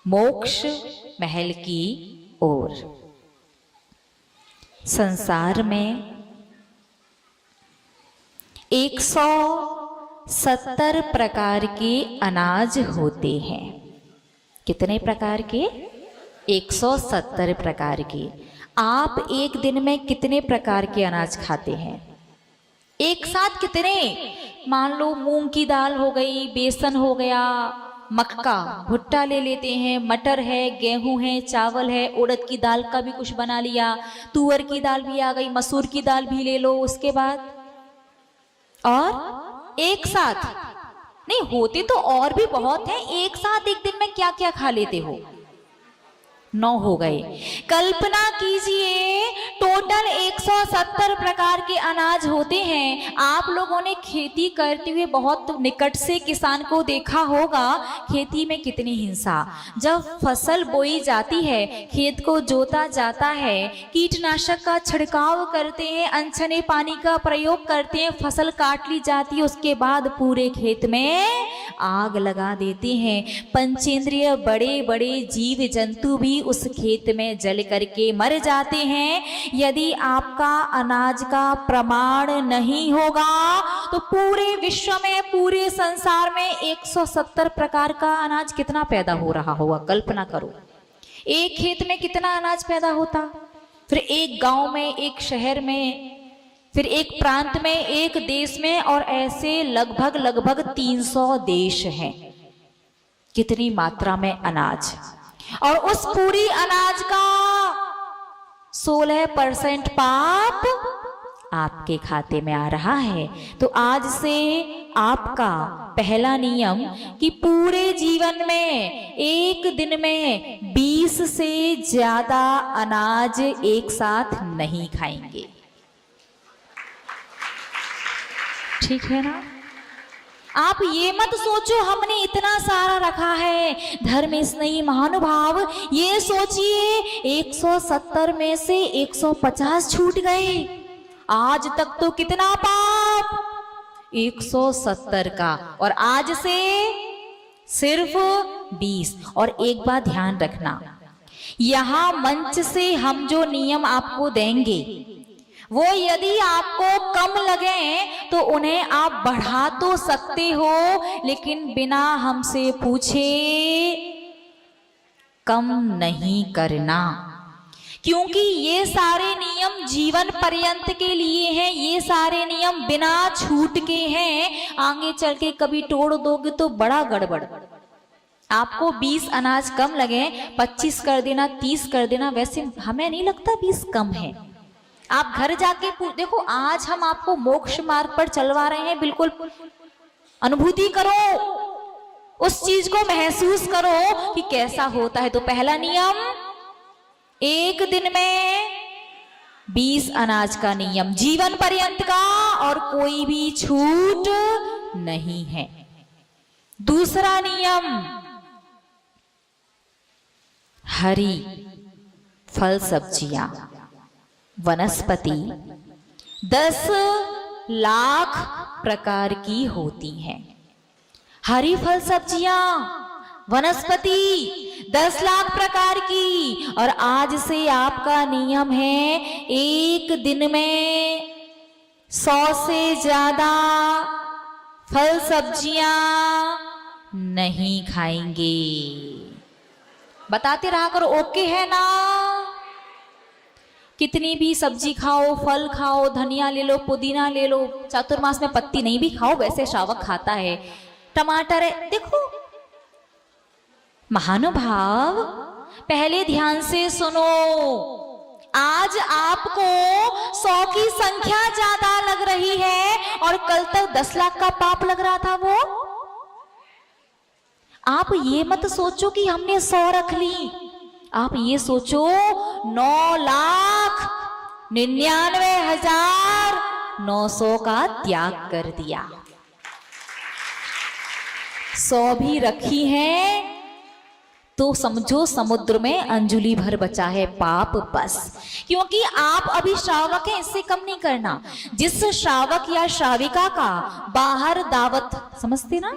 मोक्ष महल की ओर। संसार में 170 प्रकार के अनाज होते हैं। कितने प्रकार के? 170 प्रकार के। आप एक दिन में कितने प्रकार के अनाज खाते हैं? एक साथ कितने? मान लो मूंग की दाल हो गई, बेसन हो गया, मक्का भुट्टा ले लेते हैं, मटर है, गेहूं है, चावल है, उड़द की दाल का भी कुछ बना लिया, तुअर की दाल भी आ गई, मसूर की दाल भी ले लो। उसके बाद और एक साथ नहीं होते तो और भी बहुत हैं। एक साथ एक दिन में क्या क्या खा लेते हो? 9 हो गए। कल्पना कीजिए टोटल 170 प्रकार के अनाज होते हैं। आप लोगों ने खेती करते हुए बहुत निकट से किसान को देखा होगा। खेती में कितनी हिंसा। जब फसल बोई जाती है, खेत को जोता जाता है, कीटनाशक का छिड़काव करते हैं, अनछने पानी का प्रयोग करते हैं, फसल काट ली जाती है, उसके बाद पूरे खेत में आग लगा देते हैं। पंचेंद्रिय बड़े बड़े जीव जंतु भी उस खेत में जल करके मर जाते हैं। यदि आपका अनाज का प्रमाण नहीं होगा तो पूरे विश्व में, पूरे संसार में 170 प्रकार का अनाज कितना पैदा हो रहा होगा? कल्पना करो। एक खेत में कितना अनाज पैदा होता, फिर एक गांव में, एक शहर में, फिर एक प्रांत में, एक देश में, और ऐसे लगभग 300 देश हैं। कितनी मात्रा में अनाज। और उस पूरी अनाज का 16% पाप आपके खाते में आ रहा है। तो आज से आपका पहला नियम कि पूरे जीवन में एक दिन में 20 से ज्यादा अनाज एक साथ नहीं खाएंगे। ठीक है ना? आप ये मत सोचो हमने इतना सारा रखा है। धर्म स्नेही महानुभाव, ये सोचिए 170 में से 150 छूट गए। आज तक तो कितना पाप? 170 का, और आज से सिर्फ 20। और एक बात ध्यान रखना, यहां मंच से हम जो नियम आपको देंगे वो यदि आपको कम लगे तो उन्हें आप बढ़ा तो सकते हो, लेकिन बिना हमसे पूछे कम नहीं करना। क्योंकि ये सारे नियम जीवन पर्यंत के लिए हैं। ये सारे नियम बिना छूट के हैं। आगे चल के कभी तोड़ दोगे तो बड़ा गड़बड़। आपको 20 अनाज कम लगे, 25 कर देना, 30 कर देना। वैसे हमें नहीं लगता 20 कम है। आप घर जाके देखो, आज हम आपको मोक्ष मार्ग पर चलवा रहे हैं। बिल्कुल अनुभूति करो, उस चीज को महसूस करो कि कैसा होता है। तो पहला नियम, एक दिन में 20 अनाज का नियम, जीवन पर्यंत का, और कोई भी छूट नहीं है। दूसरा नियम, हरी फल सब्जियां, वनस्पति 10 लाख प्रकार की होती हैं। हरी फल सब्जियां, वनस्पति 10 लाख प्रकार की। और आज से आपका नियम है एक दिन में 100 से ज्यादा फल सब्जियां नहीं खाएंगे। बताते रहा करो, ओके है ना? कितनी भी सब्जी खाओ, फल खाओ, धनिया ले लो, पुदीना ले लो, चातुर्मास में पत्ती नहीं भी खाओ, वैसे श्रावक खाता है। टमाटर है, देखो महानुभाव पहले ध्यान से सुनो। आज आपको 100 की संख्या ज्यादा लग रही है और कल तक 10 लाख का पाप लग रहा था। वो आप ये मत सोचो कि हमने 100 रख ली। आप ये सोचो 9,99,900 का त्याग कर दिया। 100 भी रखी है तो समझो समुद्र में अंजुली भर बचा है पाप बस। क्योंकि आप अभी श्रावक हैं, इससे कम नहीं करना। जिस श्रावक या श्राविका का बाहर दावत, समझते ना,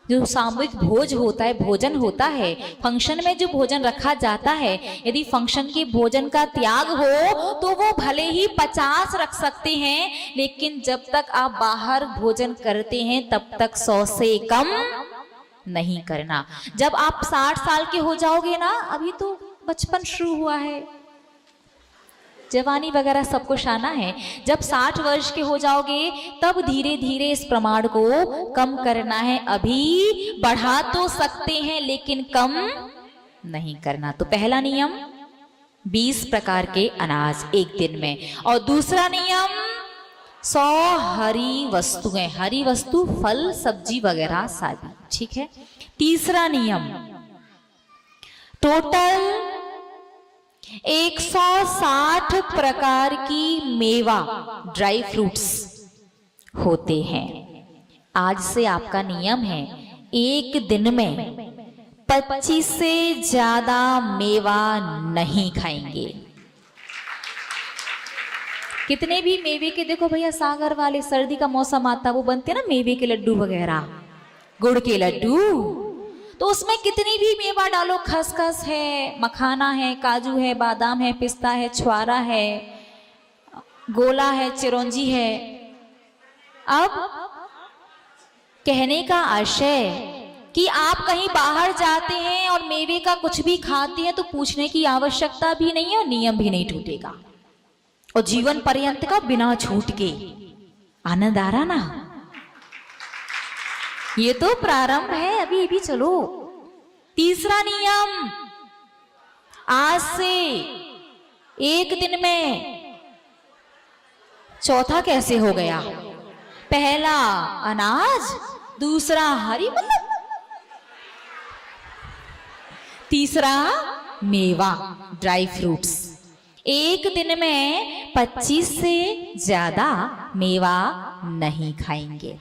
जो सामूहिक भोज होता है, भोजन होता है, फंक्शन में जो भोजन रखा जाता है, यदि फंक्शन के भोजन का त्याग हो तो वो भले ही 50 रख सकते हैं, लेकिन जब तक आप बाहर भोजन करते हैं तब तक 100 से कम नहीं करना। जब आप 60 साल के हो जाओगे ना, अभी तो बचपन शुरू हुआ है, जवानी वगैरह सब कुछ आना है, जब 60 वर्ष के हो जाओगे तब धीरे धीरे इस प्रमाण को कम करना है। अभी बढ़ा तो सकते हैं लेकिन कम नहीं करना। तो पहला नियम 20 प्रकार के अनाज एक दिन में, और दूसरा नियम 100 हरी वस्तुएं, हरी वस्तु फल सब्जी वगैरह सारी, ठीक है। तीसरा नियम टोटल 160 प्रकार की मेवा ड्राई फ्रूट्स होते हैं। आज से आपका नियम है एक दिन में 25 से ज्यादा मेवा नहीं खाएंगे। कितने भी मेवे के, देखो भैया सागर वाले सर्दी का मौसम आता, वो बनते हैं ना मेवे के लड्डू वगैरह, गुड़ के लड्डू, तो उसमें कितनी भी मेवा डालो, खसखस है, मखाना है, काजू है, बादाम है, पिस्ता है, छुआरा है, गोला है, चिरौंजी है। अब कहने का आशय कि आप कहीं बाहर जाते हैं और मेवे का कुछ भी खाते हैं तो पूछने की आवश्यकता भी नहीं है और नियम भी नहीं टूटेगा, और जीवन पर्यंत का बिना छूट के आनंद आ रहा ना। ये तो प्रारंभ है, अभी अभी चलो। तीसरा नियम, आज से एक दिन में, चौथा कैसे हो गया? पहला अनाज, दूसरा हरी, मतलब तीसरा मेवा ड्राई फ्रूट्स। एक दिन में 25 से ज्यादा मेवा नहीं खाएंगे,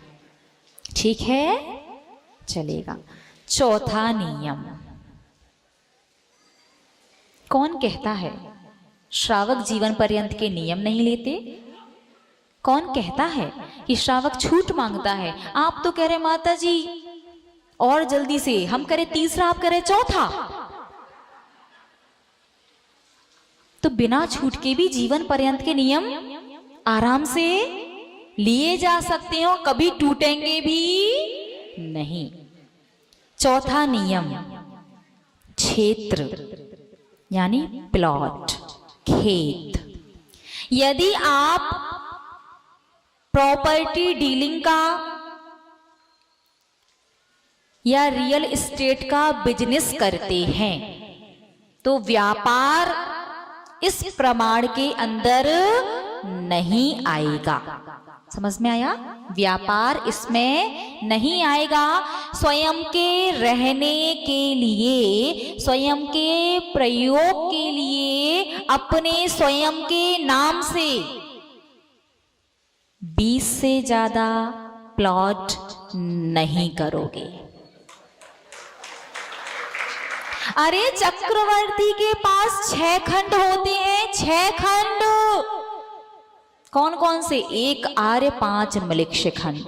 ठीक है, चलेगा। चौथा नियम, कौन कहता है श्रावक जीवन पर्यंत के नियम नहीं लेते? कौन कहता है कि श्रावक छूट मांगता है? आप तो कह रहे माता जी और जल्दी से, हम करें तीसरा, आप करें चौथा। तो बिना छूट के भी जीवन पर्यंत के नियम आराम से लिए जा सकते हो, कभी टूटेंगे भी नहीं। चौथा नियम, क्षेत्र यानी प्लॉट, खेत। यदि आप प्रॉपर्टी डीलिंग का या रियल एस्टेट का बिजनेस करते हैं तो व्यापार इस प्रमाण के अंदर नहीं आएगा। समझ में आया? व्यापार इसमें नहीं आएगा। स्वयं के रहने के लिए, स्वयं के प्रयोग के लिए अपने स्वयं के नाम से 20 से ज्यादा प्लॉट नहीं करोगे। अरे चक्रवर्ती के पास 6 खंड होते हैं, 6 खंड। कौन कौन से? 1 आर्य, 5 मलिक्ष खंड।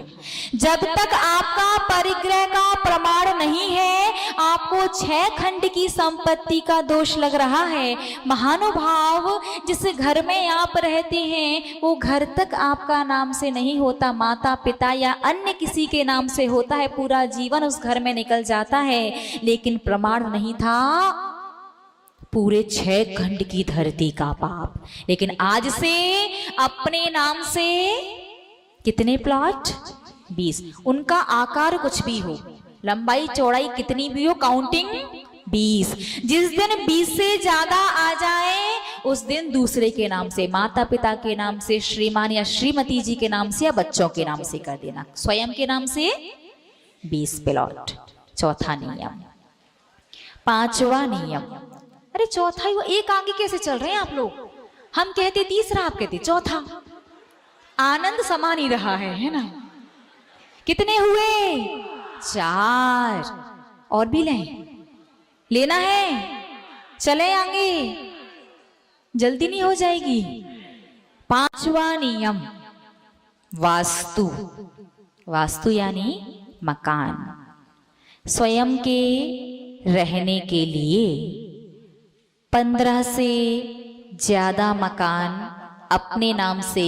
जब तक आपका परिग्रह का प्रमाण नहीं है, आपको 6 खंड की संपत्ति का दोष लग रहा है। महानुभाव, जिस घर में आप रहते हैं वो घर तक आपका नाम से नहीं होता, माता पिता या अन्य किसी के नाम से होता है। पूरा जीवन उस घर में निकल जाता है, लेकिन प्रमाण नहीं था पूरे 6 खंड की धरती का पाप। लेकिन आज से अपने नाम से कितने प्लॉट? 20। उनका आकार कुछ भी हो, लंबाई चौड़ाई कितनी भी हो, काउंटिंग 20। जिस दिन 20 से ज्यादा आ जाए उस दिन दूसरे के नाम से, माता पिता के नाम से, श्रीमान या श्रीमती जी के नाम से या बच्चों के नाम से कर देना। स्वयं के नाम से 20 प्लॉट। चौथा नियम। 5वां नियम, अरे चौथा ही वो, एक आगे कैसे चल रहे हैं आप लोग? हम कहते तीसरा, आप कहते चौथा। आनंद समान ही रहा है ना? कितने हुए? 4। और भी लेना है? चले आगे, जल्दी नहीं हो जाएगी। 5वां नियम, वास्तु। वास्तु यानी मकान। स्वयं के रहने के लिए 15 से ज्यादा मकान अपने नाम से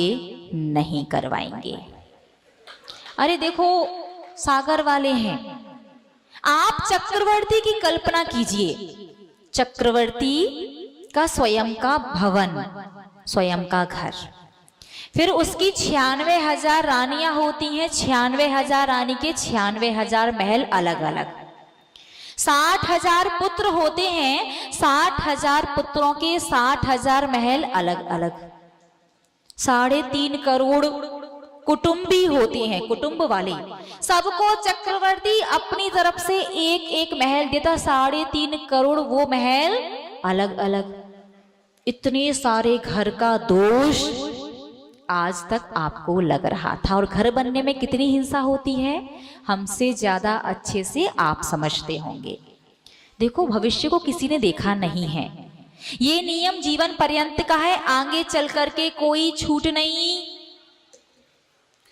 नहीं करवाएंगे। अरे देखो, सागर वाले हैं, आप चक्रवर्ती की कल्पना कीजिए, चक्रवर्ती का स्वयं का भवन, स्वयं का घर, फिर उसकी 96,000 रानियां होती हैं, 96,000 रानी के 96,000 महल अलग अलग, 60,000 पुत्र होते हैं, 60,000 पुत्रों के 60,000 महल अलग अलग, 3.5 करोड़ कुटुंबी होते हैं, कुटुंब वाले, सबको चक्रवर्ती अपनी तरफ से एक एक महल देता, 3.5 करोड़ वो महल अलग अलग। इतने सारे घर का दोष आज तक आपको लग रहा था, और घर बनने में कितनी हिंसा होती है हमसे ज्यादा अच्छे से आप समझते होंगे। देखो, भविष्य को किसी ने देखा नहीं है, ये नियम जीवन पर्यंत का है, आगे चल करके कोई छूट नहीं,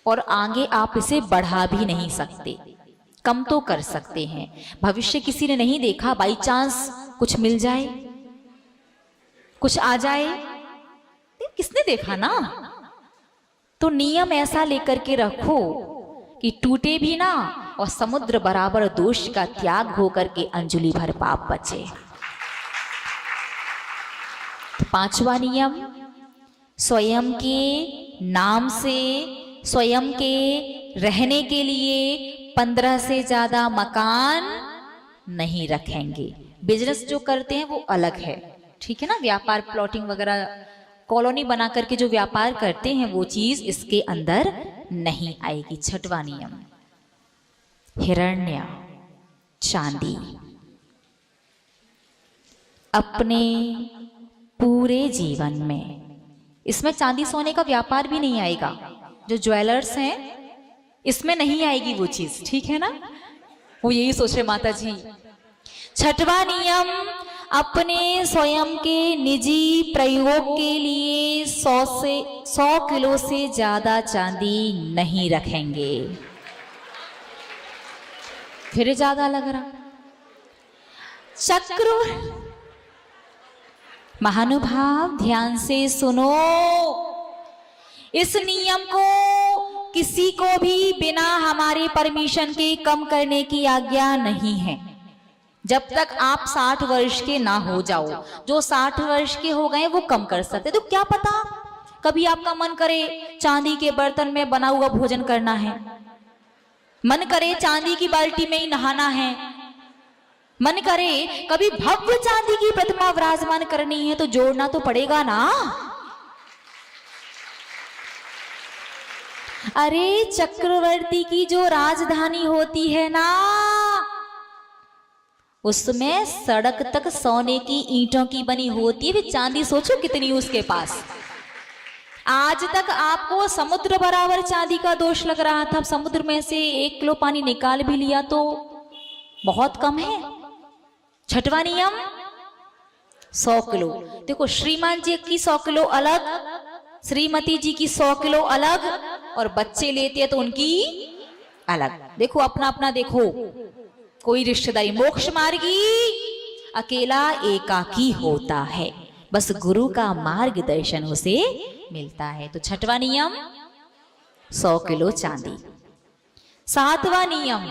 और आगे आप इसे बढ़ा भी नहीं सकते, कम तो कर सकते हैं। भविष्य किसी ने नहीं देखा, बाई चांस कुछ मिल जाए, कुछ आ जाए, किसने देखा ना। तो नियम ऐसा लेकर के रखो कि टूटे भी ना, और समुद्र बराबर दोष का त्याग होकर के अंजलि भर पाप बचे। 5वां नियम, स्वयं के नाम से, स्वयं के रहने के लिए 15 से ज्यादा मकान नहीं रखेंगे। बिजनेस जो करते हैं वो अलग है, ठीक है ना, व्यापार प्लॉटिंग वगैरह कॉलोनी बना करके जो व्यापार करते हैं वो चीज इसके अंदर नहीं आएगी। 6वां नियम, हिरण्य, चांदी, अपने पूरे जीवन में इसमें चांदी सोने का व्यापार भी नहीं आएगा। जो ज्वेलर्स हैं इसमें नहीं आएगी वो चीज, ठीक है ना, वो यही सोच रहे माता जी। 6वां नियम, अपने स्वयं के निजी प्रयोग के लिए 100 किलो से ज्यादा चांदी नहीं रखेंगे। फिर ज्यादा लग रहा। चक्र, महानुभाव ध्यान से सुनो, इस नियम को किसी को भी बिना हमारे परमिशन के कम करने की आज्ञा नहीं है, जब तक आप 60 वर्ष के ना हो जाओ। जो 60 वर्ष के हो गए वो कम कर सकते। तो क्या पता कभी आपका मन करे चांदी के बर्तन में बना हुआ भोजन करना है, मन करे चांदी की बाल्टी में ही नहाना है, मन करे कभी भव्य चांदी की प्रतिमा विराजमान करनी है, तो जोड़ना तो पड़ेगा ना। अरे चक्रवर्ती की जो राजधानी होती है ना, उसमें सड़क तक सोने की ईंटों की बनी होती है, फिर चांदी सोचो कितनी उसके पास। आज तक आपको समुद्र बराबर चांदी का दोष लग रहा था, समुद्र में से 1 किलो पानी निकाल भी लिया तो बहुत कम है। 6वां नियम, 100 किलो। देखो, श्रीमान जी की 100 किलो अलग, श्रीमती जी की 100 किलो अलग, और बच्चे लेते हैं तो उनकी अलग। देखो अपना अपना देखो, कोई रिश्तेदारी। मोक्ष मार्गी अकेला एकाकी होता है, बस गुरु का मार्गदर्शन उसे मिलता है। तो 6वां नियम 100 किलो चांदी। 7वां नियम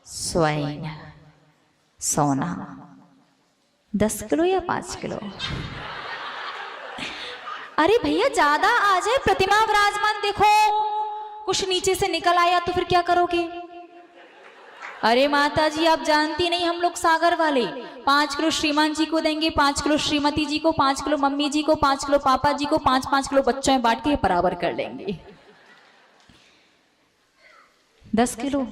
स्वर्ण, सोना 10 किलो या 5 किलो। अरे भैया ज्यादा आ जाए, प्रतिमा विराजमान देखो कुछ नीचे से निकल आया तो फिर क्या करोगे? अरे माता जी आप जानती नहीं, हम लोग सागर वाले 5 किलो श्रीमान जी को देंगे, 5 किलो श्रीमती जी को, 5 किलो मम्मी जी को, 5 किलो पापा जी को, 5-5 किलो बच्चों में बांट के बराबर कर लेंगे। 10 किलो,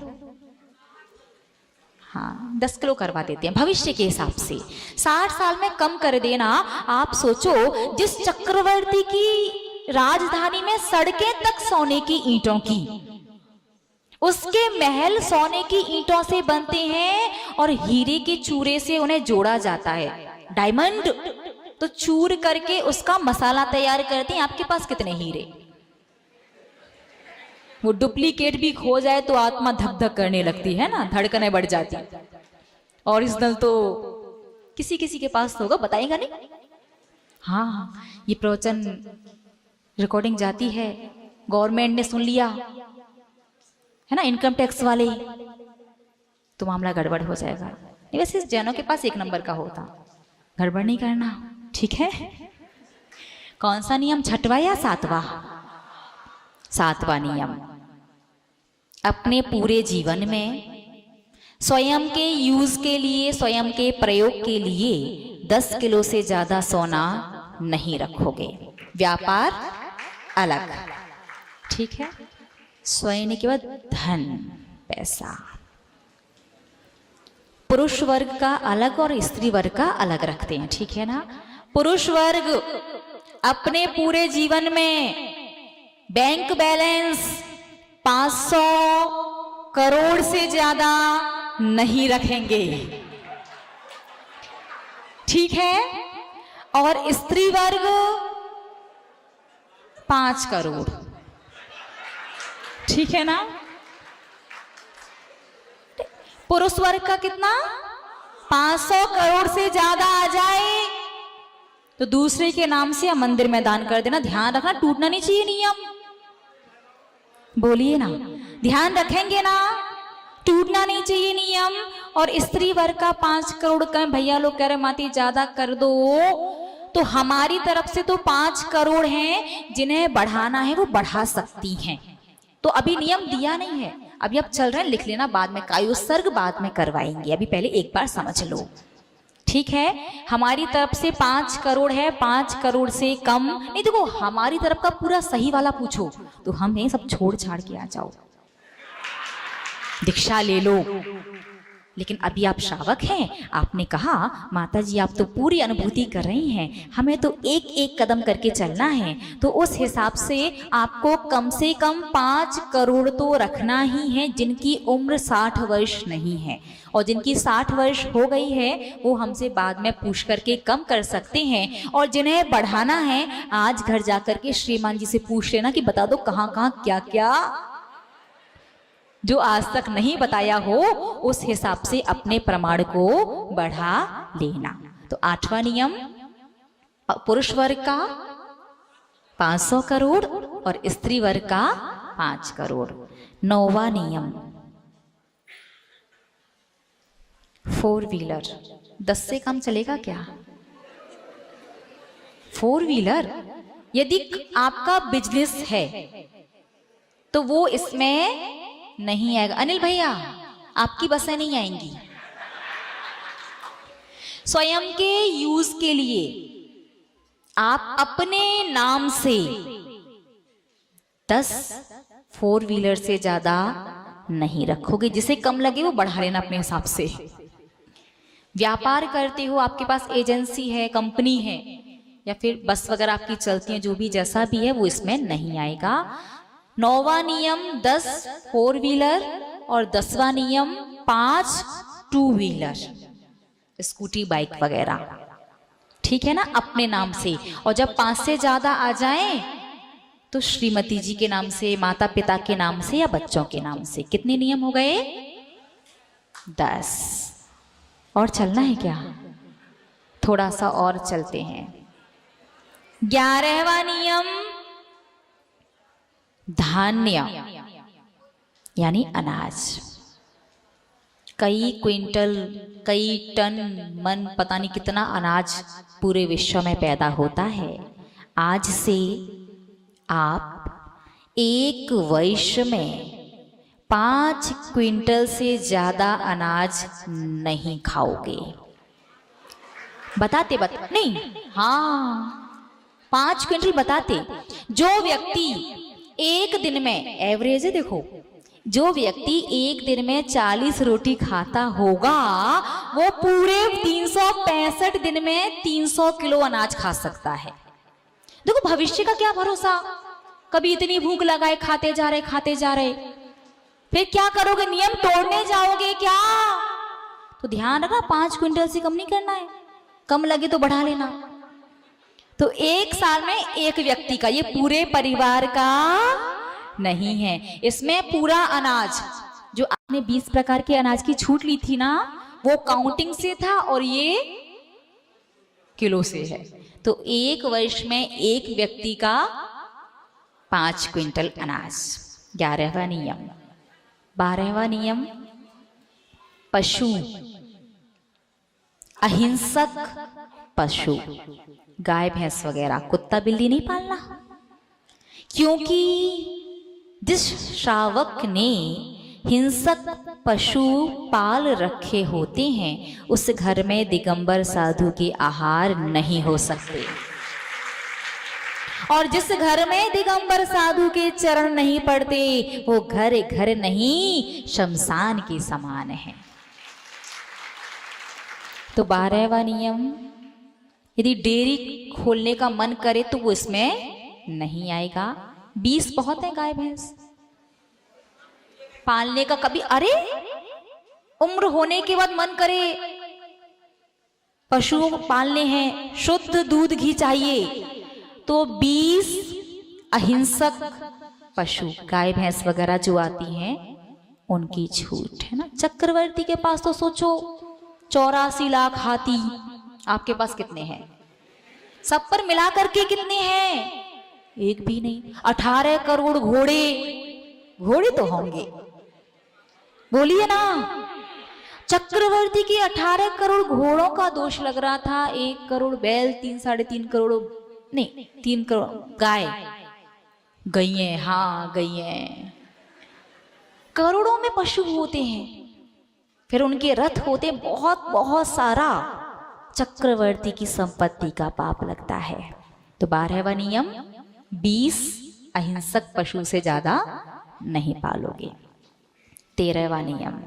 हाँ 10 किलो करवा देते हैं भविष्य के हिसाब से। 60 साल में कम कर देना। आप सोचो, जिस चक्रवर्ती की राजधानी में सड़कें तक सोने की ईंटों की, उसके महल सोने की ईंटों से बनते हैं और हीरे के चूरे से उन्हें जोड़ा जाता है, डायमंड। तो चूर करके उसका मसाला तैयार करते हैं। आपके पास कितने हीरे? वो डुप्लीकेट भी खो जाए तो आत्मा धक धक करने लगती है ना, धड़कनें बढ़ जाती। ओरिजिनल तो किसी किसी के पास होगा, बताएगा नहीं। हाँ, ये प्रवचन रिकॉर्डिंग जाती है, गवर्नमेंट ने सुन लिया है ना, इनकम टैक्स वाले, तो मामला गड़बड़ हो जाएगा। वैसे जैनों के पास एक नंबर का होता, गड़बड़ नहीं करना, ठीक है। कौन सा नियम, छठवां या सातवां? सातवां नियम। अपने पूरे जीवन में स्वयं के यूज के लिए, स्वयं के प्रयोग के लिए 10 किलो से ज्यादा सोना नहीं रखोगे। व्यापार अलग, ठीक है। स्वयं के बाद धन, पैसा। पुरुष वर्ग का अलग और स्त्री वर्ग का अलग रखते हैं, ठीक है ना। पुरुष वर्ग अपने पूरे जीवन में बैंक बैलेंस 500 करोड़ से ज्यादा नहीं रखेंगे, ठीक है। और स्त्री वर्ग 5 करोड़, ठीक है ना। पुरुष वर्ग का कितना, 500 करोड़ से ज्यादा आ जाए तो दूसरे के नाम से या मंदिर में दान कर देना। ध्यान रखना, टूटना नहीं चाहिए नियम, बोलिए ना, ध्यान रखेंगे ना, टूटना नहीं चाहिए नियम। और स्त्री वर्ग का 5 करोड़ का भैया लोग कह रहे माती ज्यादा कर दो, तो हमारी तरफ से तो 5 करोड़ हैं, जिन्हें बढ़ाना है वो बढ़ा सकती हैं। तो अभी नियम दिया नहीं है, अभी आप चल रहे हैं, लिख लेना, बाद में कायोत्सर्ग बाद में करवाएंगे, अभी पहले एक बार समझ लो, ठीक है। हमारी तरफ से 5 करोड़ है, 5 करोड़ से कम नहीं। देखो हमारी तरफ का पूरा सही वाला पूछो तो हम ये सब छोड़ छाड़ के आ जाओ, दीक्षा ले लो। लेकिन अभी आप श्रावक हैं, आपने कहा माता जी आप तो पूरी अनुभूति कर रही हैं, हमें तो एक एक कदम करके चलना है, तो उस हिसाब से आपको कम से कम 5 करोड़ तो रखना ही है, जिनकी उम्र 60 वर्ष नहीं है। और जिनकी 60 वर्ष हो गई है वो हमसे बाद में पूछ करके कम कर सकते हैं। और जिन्हें बढ़ाना है आज घर जाकर के श्रीमान जी से पूछ लेना कि बता दो कहाँ कहाँ क्या क्या, जो आज तक नहीं बताया हो उस हिसाब से अपने प्रमाण को बढ़ा लेना। तो 8वां नियम, पुरुष वर्ग का 500 करोड़ और स्त्री वर्ग का 5 करोड़। 9वां नियम, 4 व्हीलर 10 से कम चलेगा क्या? 4 व्हीलर यदि आपका बिजनेस है तो वो इसमें नहीं आएगा। अनिल भैया आपकी बसें नहीं आएंगी। स्वयं के यूज के लिए आप अपने नाम से 10 4 व्हीलर से ज्यादा नहीं रखोगे, जिसे कम लगे वो बढ़ा लेना अपने हिसाब से। व्यापार करते हो, आपके पास एजेंसी है, कंपनी है, या फिर बस वगैरह आपकी चलती है, जो भी जैसा भी है वो इसमें नहीं आएगा। 9वां नियम 10 4 व्हीलर और 10वां नियम 5 2 व्हीलर, स्कूटी बाइक वगैरह, ठीक है ना, अपने नाम से। और जब 5 से ज्यादा आ जाए तो श्रीमती जी के नाम से, माता पिता के नाम से या बच्चों के नाम से। कितने नियम हो गए? 10। और चलना है क्या? थोड़ा सा और चलते हैं। 11वां नियम, धान्य यानी अनाज। कई क्विंटल, कई टन, मन पता नहीं कितना अनाज पूरे विश्व में पैदा होता है। आज से आप 1 वर्ष में 5 क्विंटल से ज्यादा अनाज नहीं खाओगे। बताते नहीं, हाँ 5 क्विंटल बताते। जो व्यक्ति एक दिन में, एवरेज है देखो, जो व्यक्ति एक दिन में 40 रोटी खाता होगा वो पूरे 365 दिन में 300 किलो अनाज खा सकता है। देखो भविष्य का क्या भरोसा, कभी इतनी भूख लगाए खाते जा रहे, फिर क्या करोगे? नियम तोड़ने जाओगे क्या? तो ध्यान रखना 5 क्विंटल से कम नहीं करना है, कम लगे तो बढ़ा लेना। तो 1 साल में एक व्यक्ति का, ये पूरे परिवार का नहीं है। इसमें पूरा अनाज, जो आपने 20 प्रकार के अनाज की छूट ली थी ना, वो काउंटिंग से था और ये किलो से है। तो एक वर्ष में एक व्यक्ति का 5 क्विंटल अनाज। 11वां नियम। 12वां नियम, पशु, अहिंसक पशु, गाय भैंस वगैरह, कुत्ता बिल्ली नहीं पालना, क्योंकि जिस श्रावक ने हिंसक पशु पाल रखे होते हैं उस घर में दिगंबर साधु के आहार नहीं हो सकते। और जिस घर में दिगंबर साधु के चरण नहीं पड़ते वो घर घर नहीं शमशान के समान है। तो 12वां नियम, यदि डेयरी खोलने का मन करे तो वो इसमें नहीं आएगा। 20 बहुत है गाय भैंस पालने का। कभी अरे उम्र होने के बाद मन करे पशुओं को पालने हैं, शुद्ध दूध घी चाहिए, तो 20 अहिंसक पशु गाय भैंस वगैरह जो आती हैं उनकी छूट है ना। चक्रवर्ती के पास तो सोचो 84 लाख हाथी, आपके पास कितने हैं? सब पर मिला करके कितने हैं? एक भी नहीं। 18 करोड़ घोड़े, घोड़े तो होंगे, बोलिए ना। चक्रवर्ती के 18 करोड़ घोड़ों का दोष लग रहा था। 1 करोड़ बैल, 3 साढ़े 3 करोड़ नहीं 3 करोड़ गाय, गईएं, हाँ गईएं। करोड़ों में पशु होते हैं, फिर उनके रथ होते बहुत बहुत सारा। चक्रवर्ती की संपत्ति का पाप लगता है। तो 12वां नियम, 20 अहिंसक पशु से ज्यादा नहीं पालोगे। 13वां नियम,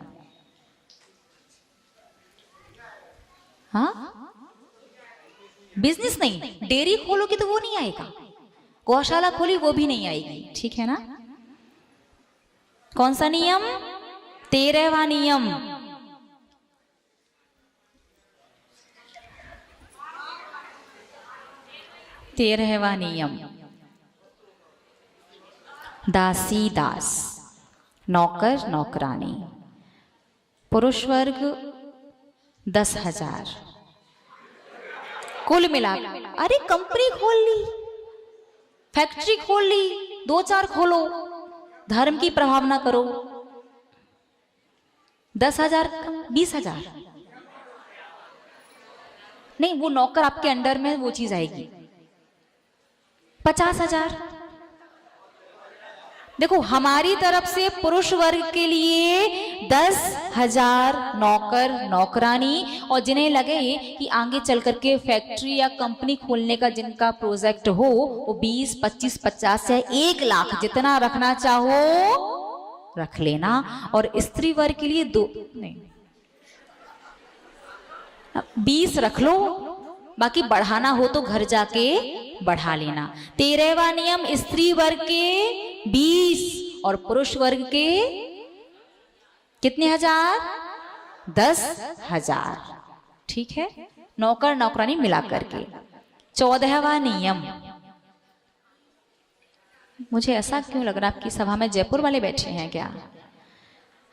हाँ बिजनेस नहीं, डेयरी खोलोगे तो वो नहीं आएगा, गौशाला खोली वो भी नहीं आएगी, ठीक है ना। कौन सा नियम? 13वां नियम, तेरहवां नियम, दासी दास, नौकर नौकरानी, पुरुष वर्ग 10,000 कुल मिलाकर। अरे कंपनी खोल ली, फैक्ट्री खोल ली, 2-4 खोलो, धर्म की प्रभाव ना करो। 10,000 20,000 नहीं, वो नौकर आपके अंडर में वो चीज आएगी। 50,000। देखो हमारी तरफ से पुरुष वर्ग के लिए 10,000 नौकर नौकरानी, और जिन्हें लगे कि आगे चल करके फैक्ट्री या कंपनी खोलने का जिनका प्रोजेक्ट हो वो 20, 25, 50 या 1 लाख जितना रखना चाहो रख लेना। और स्त्री वर्ग के लिए 20 रख लो, बाकी बढ़ाना हो तो घर जाके बढ़ा लेना। 13वां नियम, स्त्री वर्ग के 20 और पुरुष वर्ग के कितने हजार? 10,000, ठीक है, नौकर नौकरानी मिला करके। 14वां नियम, मुझे ऐसा क्यों लग रहा है आपकी सभा में जयपुर वाले बैठे हैं क्या?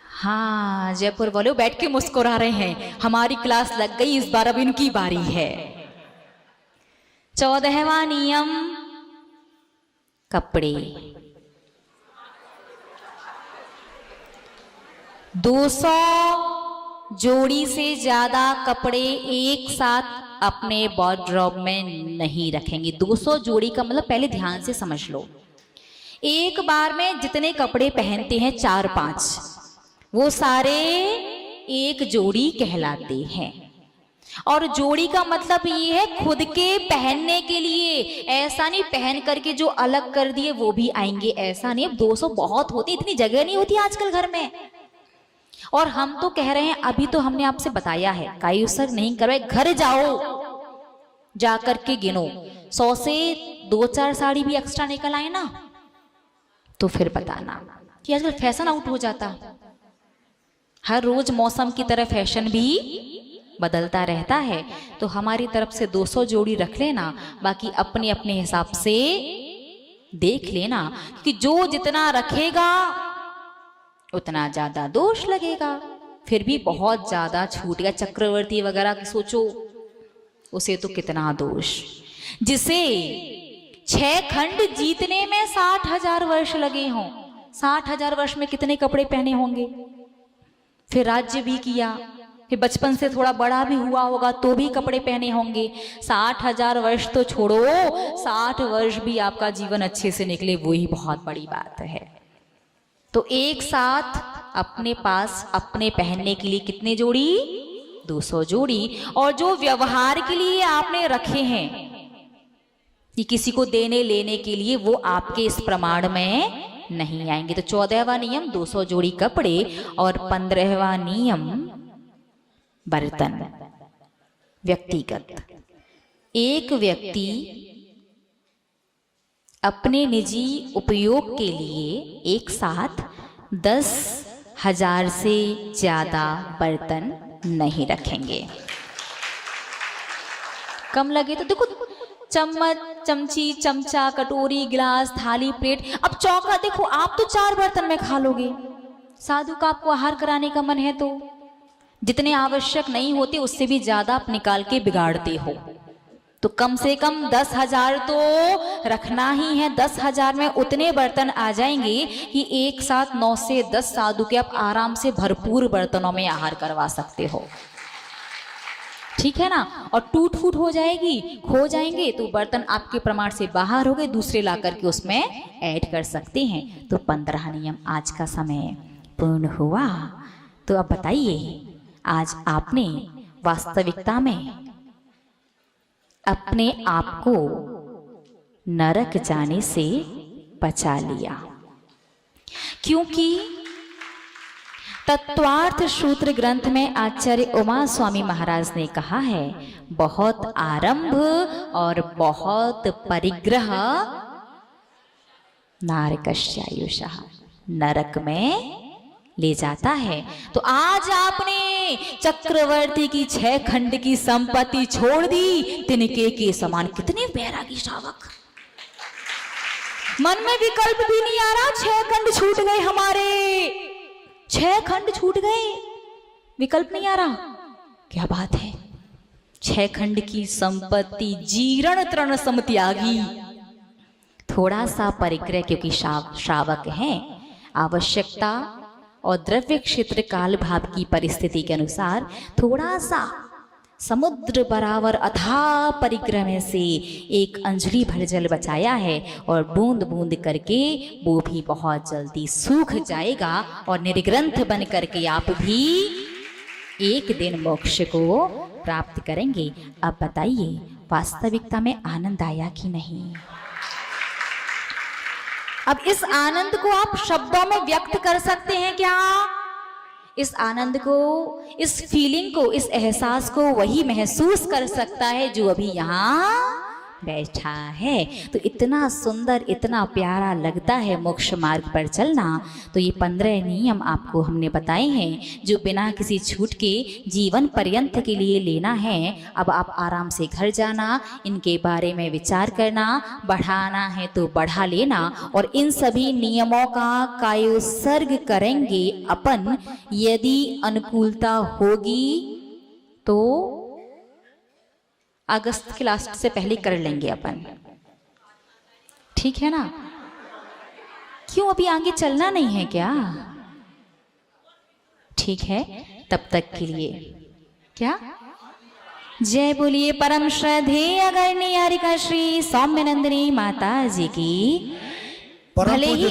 हाँ जयपुर वाले बैठ के मुस्कुरा रहे हैं, हमारी क्लास लग गई, इस बार अब इनकी बारी है। 14वां नियम, कपड़े। 200 जोड़ी से ज्यादा कपड़े एक साथ अपने वार्डरोब में नहीं रखेंगे। 200 जोड़ी का मतलब पहले ध्यान से समझ लो, एक बार में जितने कपड़े पहनते हैं 4-5, वो सारे एक जोड़ी कहलाते हैं। और जोड़ी का मतलब ये है खुद के पहनने के लिए, ऐसा नहीं पहन करके जो अलग कर दिए वो भी आएंगे, ऐसा नहीं। अब 200 बहुत होती, इतनी जगह नहीं होती आजकल घर में। और हम तो कह रहे हैं, अभी तो हमने आपसे बताया है, काई उसर नहीं करवाए, घर जाओ जा करके गिनो, 100 से 2-4 साड़ी भी एक्स्ट्रा निकल आए ना तो फिर बताना कि आजकल फैशन आउट हो जाता। हर रोज मौसम की तरह फैशन भी बदलता रहता है। तो हमारी तरफ से 200 जोड़ी रख लेना, बाकी अपने अपने हिसाब से देख लेना कि जो जितना रखेगा उतना ज्यादा दोष लगेगा। फिर भी बहुत ज्यादा छूट गया, चक्रवर्ती वगैरह की सोचो, उसे तो कितना दोष। जिसे 6 खंड जीतने में 60,000 वर्ष लगे हों, 60,000 वर्ष में कितने कपड़े पहने होंगे। फिर राज्य भी किया, फिर बचपन से थोड़ा बड़ा भी हुआ होगा तो भी कपड़े पहने होंगे। 60,000 वर्ष तो छोड़ो, 60 वर्ष भी आपका जीवन अच्छे से निकले वही बहुत बड़ी बात है। तो एक साथ अपने पास अपने पहनने के लिए कितने जोड़ी? 200 जोड़ी। और जो व्यवहार के लिए आपने रखे हैं कि किसी को देने लेने के लिए, वो आपके इस प्रमाण में नहीं आएंगे। तो 14वां नियम 200 जोड़ी कपड़े और 15वां नियम बर्तन व्यक्तिगत। एक व्यक्ति अपने निजी उपयोग के लिए एक साथ 10,000 से ज्यादा बर्तन नहीं रखेंगे। कम लगे तो देखो, चम्मच, चमची, चमचा, कटोरी, गिलास, थाली, प्लेट। अब चौका देखो, आप तो 4 बर्तन में खा लोगे। साधु का आपको आहार कराने का मन है तो जितने आवश्यक नहीं होते उससे भी ज्यादा आप निकाल के बिगाड़ते हो। तो कम से कम 10,000 तो रखना ही है। 10,000 में उतने बर्तन आ जाएंगे कि एक साथ 9 से 10 साधु के आप आराम से भरपूर बर्तनों में आहार करवा सकते हो। ठीक है ना। और टूट फूट हो जाएगी, खो जाएंगे तो बर्तन आपके प्रमाण से बाहर हो गए, दूसरे ला करके उसमें ऐड कर सकते हैं। तो 15 नियम आज का समय पूर्ण हुआ। तो अब बताइए, आज आपने वास्तविकता में अपने आप को नरक जाने से बचा लिया। क्योंकि तत्वार्थ सूत्र ग्रंथ में आचार्य उमा स्वामी महाराज ने कहा है, बहुत आरंभ और बहुत परिग्रह नारकस्यायुषः, नरक में ले जाता है। तो आज आपने चक्रवर्ती की 6 खंड की संपत्ति छोड़ दी, तिनके के समान। कितने बैरागी श्रावक, मन में विकल्प भी नहीं आ रहा। 6 खंड छूट गए हमारे, 6 खंड छूट गए, विकल्प नहीं आ रहा। क्या बात है, 6 खंड की संपत्ति जीर्ण तृण सम त्यागी। थोड़ा सा परिग्रह, क्योंकि श्रावक हैं, आवश्यकता और द्रव्य क्षेत्र काल भाव की परिस्थिति के अनुसार थोड़ा सा समुद्र बराबर अथाह परिग्रह में से एक अंजलि भर जल बचाया है, और बूंद बूंद करके वो भी बहुत जल्दी सूख जाएगा और निर्ग्रंथ बन करके आप भी एक दिन मोक्ष को प्राप्त करेंगे। अब बताइए, वास्तविकता में आनंद आया कि नहीं? अब इस आनंद को आप शब्दों में व्यक्त कर सकते हैं क्या? इस आनंद को, इस फीलिंग को, इस एहसास को वही महसूस कर सकता है जो अभी यहाँ बैठा है। तो इतना सुंदर, इतना प्यारा लगता है मोक्ष मार्ग पर चलना। तो ये 15 नियम आपको हमने बताए हैं जो बिना किसी छूट के जीवन पर्यंत के लिए लेना है। अब आप आराम से घर जाना, इनके बारे में विचार करना, बढ़ाना है तो बढ़ा लेना, और इन सभी नियमों का कायोत्सर्ग करेंगे अपन। यदि अनुकूलता होगी तो अगस्त के लास्ट से पहले कर लेंगे अपन, ठीक है ना? क्यों, अभी आगे चलना नहीं है क्या? ठीक है, तब तक के लिए क्या? जय बोलिए परम श्रद्धेय आदरणीय हरिका श्री सौम्य नंदिनी माता जी की। भले ही